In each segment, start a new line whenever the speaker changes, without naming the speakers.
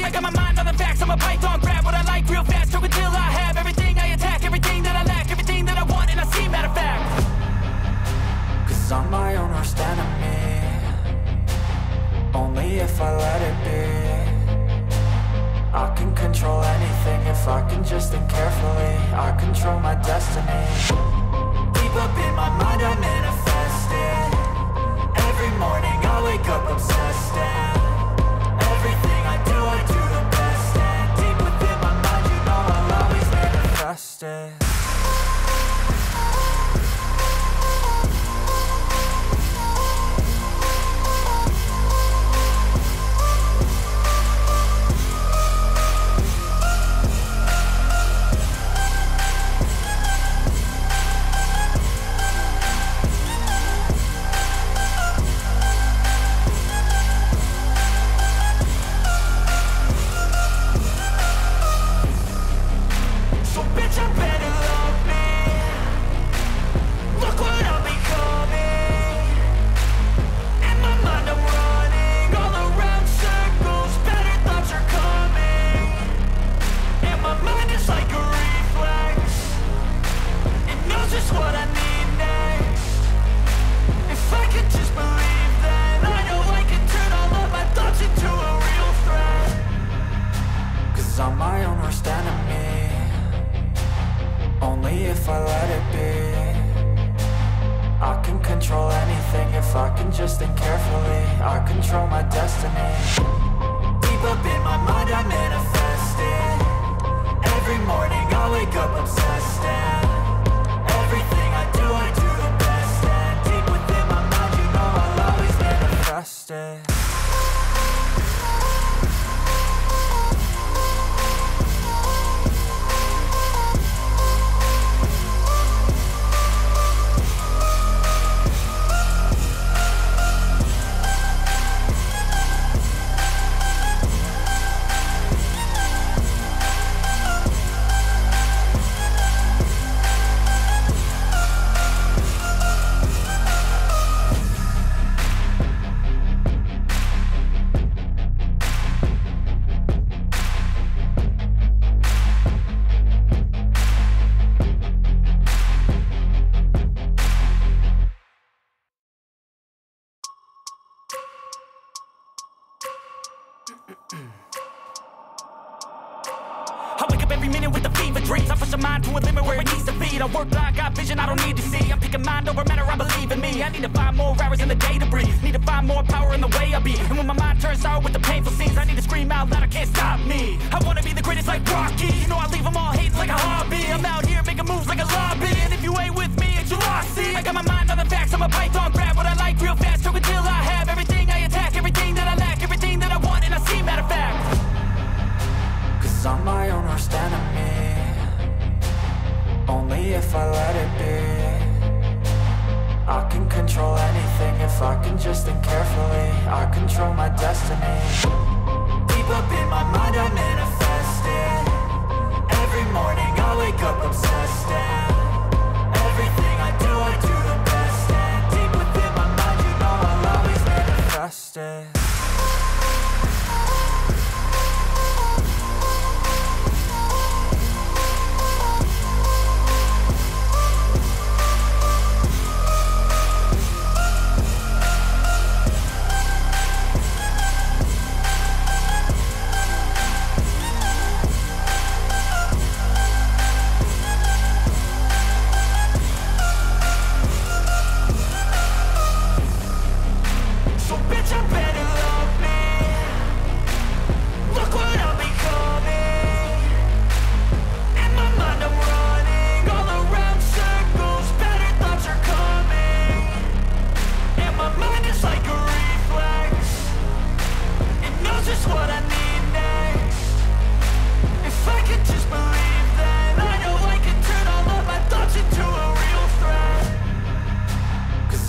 I got my mind on the facts, I'm a python, grab what I like real fast, choke until I have everything. I attack everything that I lack, everything that I want, and I see matter of fact.
Cause I'm my own worst enemy, only if I let it be. I can control anything if I can just think carefully. I control my destiny. Deep up in my mind I manifest it. Every morning I wake up obsessed, and everything I do the best. And deep within my mind, you know I'll always manifest it. I'm my own worst enemy, only if I let it be. I can control anything if I can just think carefully. I control my destiny. Deep up in my mind I manifest it. Every morning I wake up obsessed, and everything I do the best. And deep within my mind, you know I'll always manifest it.
I wake up every minute with the fever dreams. I push my mind to a limit where it needs to be. I work blind, got vision I don't need to see. I'm picking mind over matter, I believe in me. I need to find more hours in the day to breathe. Need to find more power in the way I be. And when my mind turns sour with the painful scenes, I need to scream out loud, I can't stop me. I wanna be the greatest like Rocky. You know I leave them all hating like a hobby. I'm out here making moves like a lobby. And if you ain't with me, it's your loss, see. I got my mind on the facts, I'm a python, grab what I like real fast, choke until I have everything. I attack everything that I lack, everything that I want, and I see matter of fact.
Cause I'm my own worst enemy, only if I let it be. I can control anything if I can just think carefully. I control my destiny. Deep up in my mind I manifest it. Every morning I wake up obsessed, and everything I do the best. And deep within my mind, you know I'll always manifest it.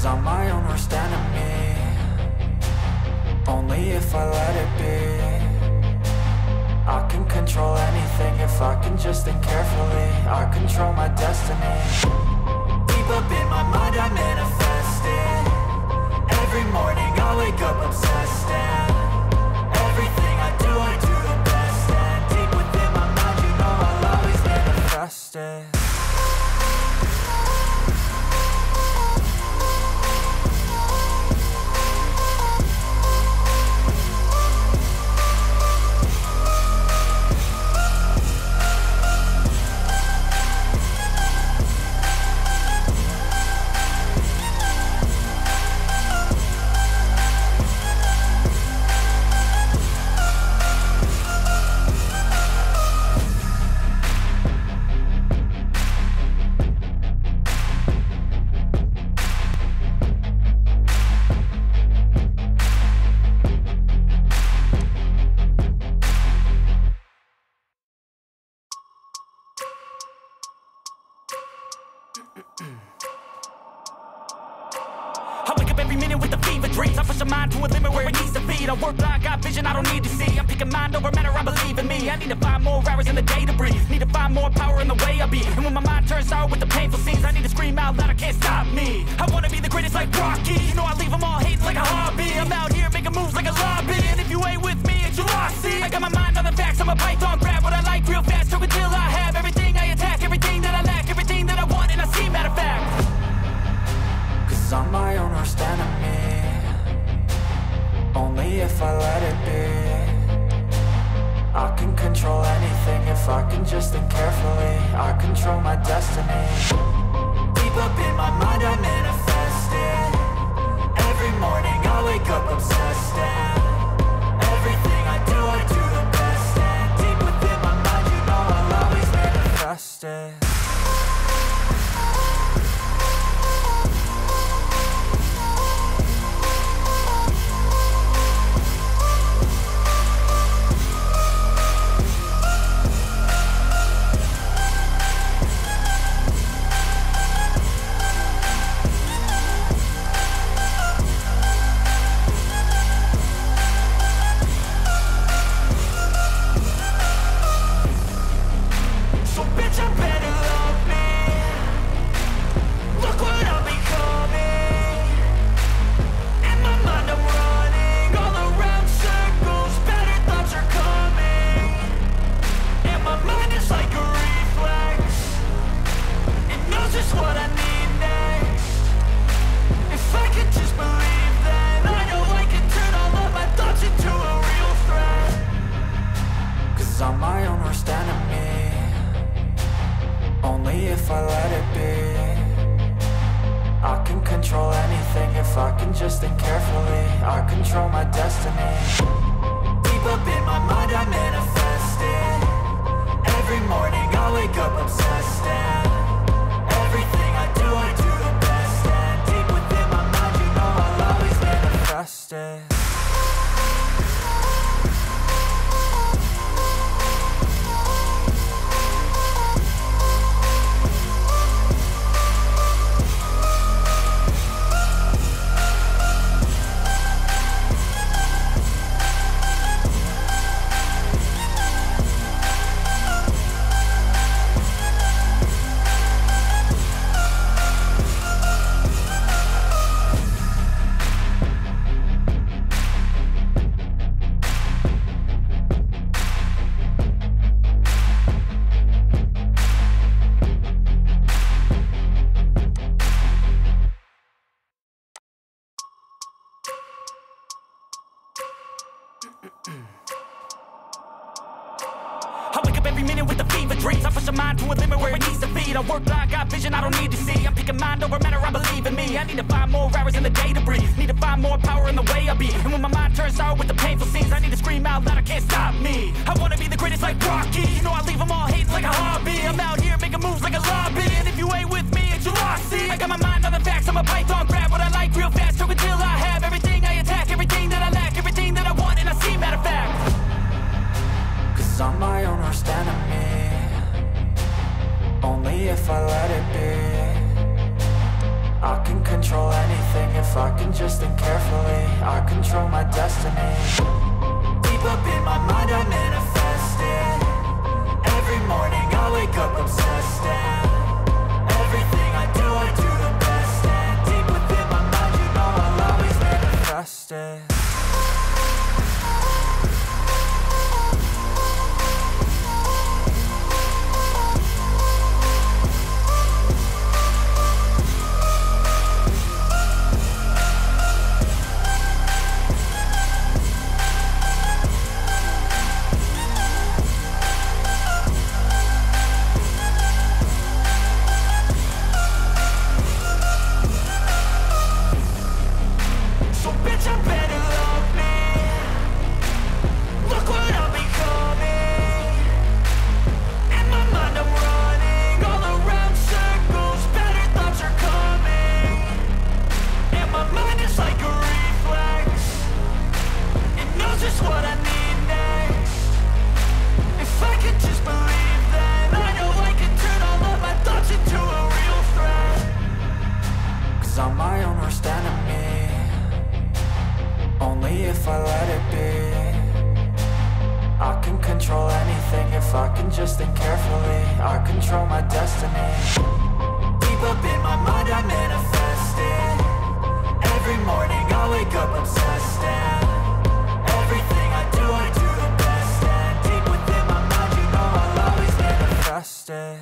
I'm my own worst enemy, only if I let it be. I can control anything if I can just think carefully. I control my destiny. Deep up in my mind I manifest it. Every morning I wake up obsessed, and everything I do the best.
every minute with the fever dreams. I push my mind to a limit where it needs to feed. I work blind, got vision I don't need to see. I'm picking mind over matter, I believe in me. I need to find more hours in the day to breathe. Need to find more power in the way I be. And when my mind turns sour with the painful scenes, I need to scream out loud, I can't stop me. I wanna be the greatest like Rocky. You know I leave them all hating like a hobby. I'm out here making moves like a lobby. And if you ain't with me, it's your loss. See, I got my mind on the facts, I'm a python. Grab what I like real fast, choke until I have everything. I attack everything that I lack, everything that I want, and I see, matter of fact.
Cause I'm my own worst enemy. Only if I let it be. I can control anything if I can just think carefully. I control my destiny. Deep up in my mind I manifest it. Every morning I wake up obsessed, and everything I do the best. And deep within my mind, you know I'll always manifest it. If I let it be, I can control anything if I can just think carefully. I control my destiny. Deep up in my mind I manifest it. Every morning I wake up obsessed, and everything I do the best. And deep within my mind, you know I'll always manifest it.
I wake up every minute with the fever dreams. I push my mind to a limit where it needs to feed. I work blind, got vision I don't need to see. I'm picking mind over matter, I believe in me. I need to find more hours in the day to breathe. Need to find more power in the way I be. And when my mind turns sour with the painful scenes, I need to scream out loud, I can't stop me. I wanna be the greatest like Rocky. You know I leave them all hating like a hobby. I'm out here making moves like a lobby. And if you ain't with me, it's your loss. See, I got my mind on the facts, I'm a python. Grab what I like real fast, choke until I have everything. I attack everything that I lack, everything that I want, and I see, matter of fact.
Cause I'm my own worst enemy. Only if I let it be. I can control anything if I can just think carefully. I control my destiny. Deep up in my mind I manifest it. Every morning I wake up obsessed, and everything I do the best. And deep within my mind, you know I'll always manifest it.
Bitch, I'm better
can just think carefully. I control my destiny. Deep up in my mind I manifest it. Every morning I wake up obsessed, and everything I do the best. And deep within my mind, you know I'll always manifest it.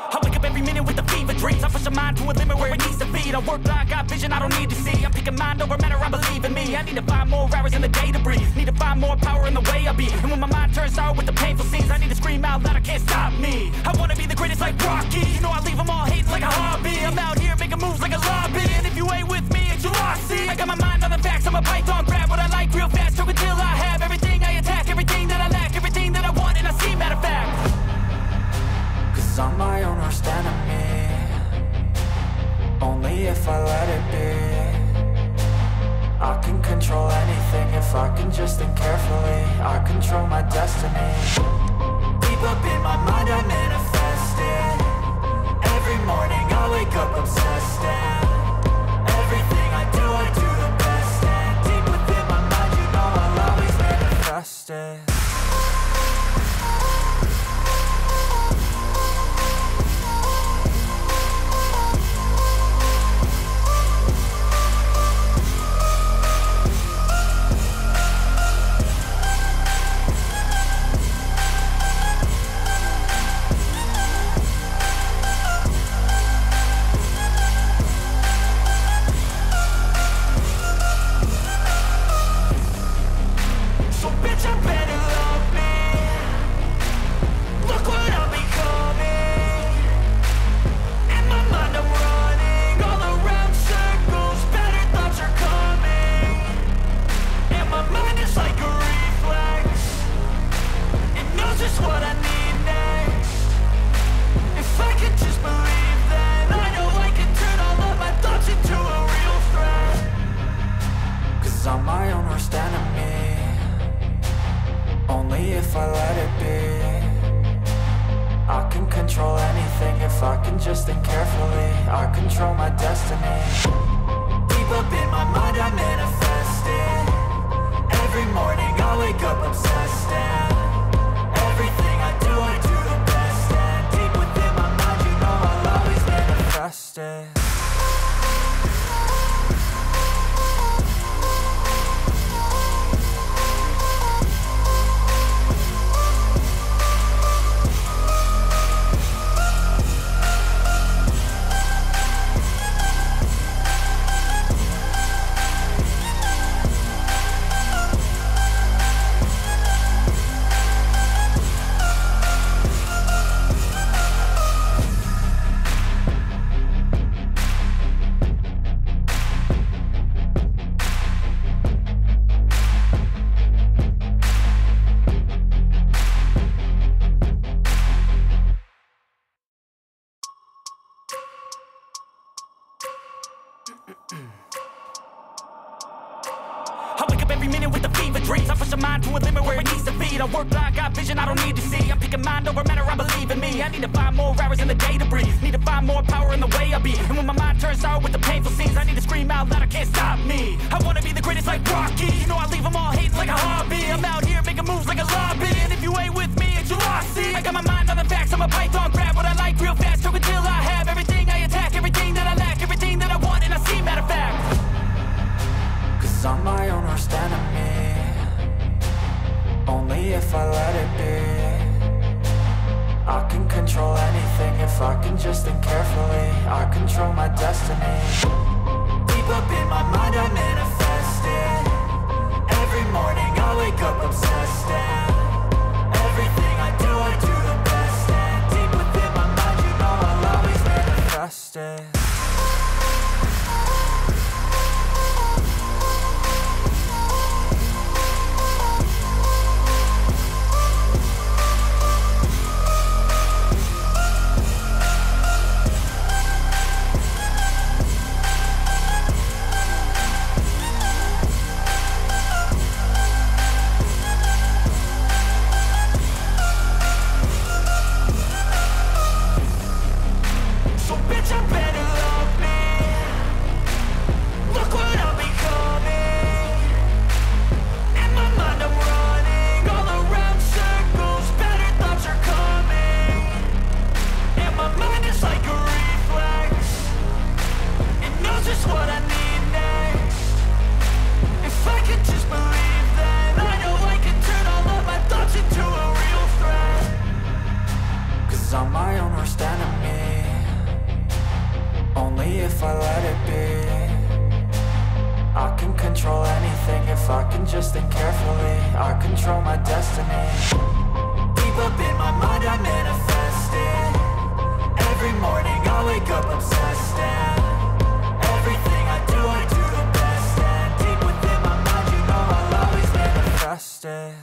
I wake up every minute with the fever dreams. I push my mind to a limit where it needs to be. I work blind, got vision I don't need to see. I'm picking mind over matter, I believe in me. I need to find more hours in the day to breathe. Need to find more power in the way I be. And when my mind turns sour with the painful scenes, I need to scream out loud, I can't stop me. I wanna be the greatest like Rocky. You know I leave them all hating like a hobby. I'm out here making moves like a lobby. And if you ain't with me, it's your loss, see. I got my mind on the facts, I'm a python, grab what I like real fast. Stroke until I have everything I attack, everything that I lack, everything that I want, and I see, matter of fact.
Cause I'm my own worst enemy. Only if I let it be. I can control anything if I can just think carefully. I control my destiny. Deep up in my mind I manifest it. Every morning I wake up obsessed, and everything I do the best. And deep within my mind, you know I'll always manifest it. I'm my own worst enemy. Only if I let it be. I can control anything if I can just think carefully. I control my destiny. Deep up in my mind I manifest it. Every morning I wake up obsessed, and everything I do the best. And deep within my mind, you know I'll always manifest it.
I wake up every minute with the fever dreams. I push my mind to a limit where it needs to be. I work blind, got vision I don't need to see. I'm picking mind over matter, I believe in me. I need to find more hours in the day to breathe. Need to find more power in the way I be. And when my mind turns sour with the painful scenes, I need to scream out loud, I can't stop me. I wanna be the greatest like Rocky. You know I leave them all hating like a hobby. I'm out here making moves like a lobby. And if you ain't with me, it's your loss, see. I got my mind on the facts, I'm a python, grab what I like real fast. Stroke until I have everything I attack, everything that I lack, everything that I want, and I see, matter of fact.
Cause I'm my own worst enemy. Only if I let it be. I can control anything if I can just think carefully. I control my destiny. Deep up in my mind I manifest it. Every morning I wake if I can just think carefully. I control my destiny. Deep up in my mind I manifest it. Every morning I wake up obsessed, and everything I do the best. And deep within my mind, you know I'll always manifest it.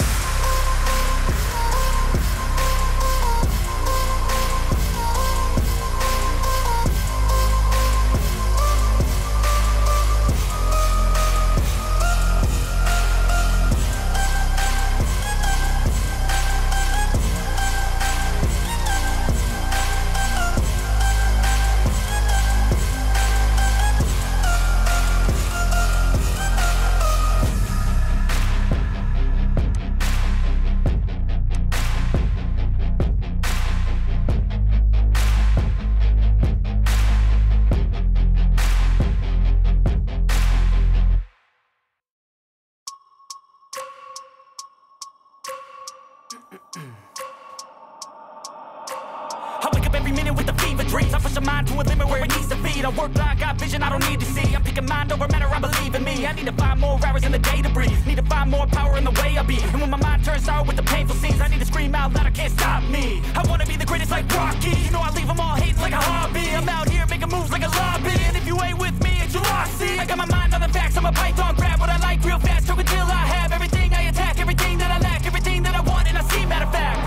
I wake up every minute with the fever dreams. I push my mind to a limit where it needs to feed. I work blind, got vision I don't need to see. I'm picking mind over matter, I believe in me. I need to find more hours in the day to breathe. Need to find more power in the way I be. And when my mind turns sour with the painful scenes, I need to scream out loud, I can't stop me. I wanna be the greatest like Rocky. You know I leave them all hating like a hobby. I'm out here making moves like a lobby. And if you ain't with me, it's your loss. See, I got my mind on the facts, I'm a python. Grab what I like real fast, choke until I have everything I attack. Everything that I lack, everything that I want, and I see, matter of fact.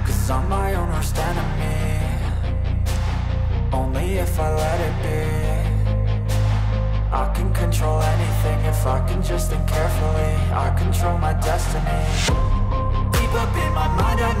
Cause I'm my own worst enemy. Only if I let it be. I can control anything if I can just think carefully. I control my destiny. Deep up in my mind I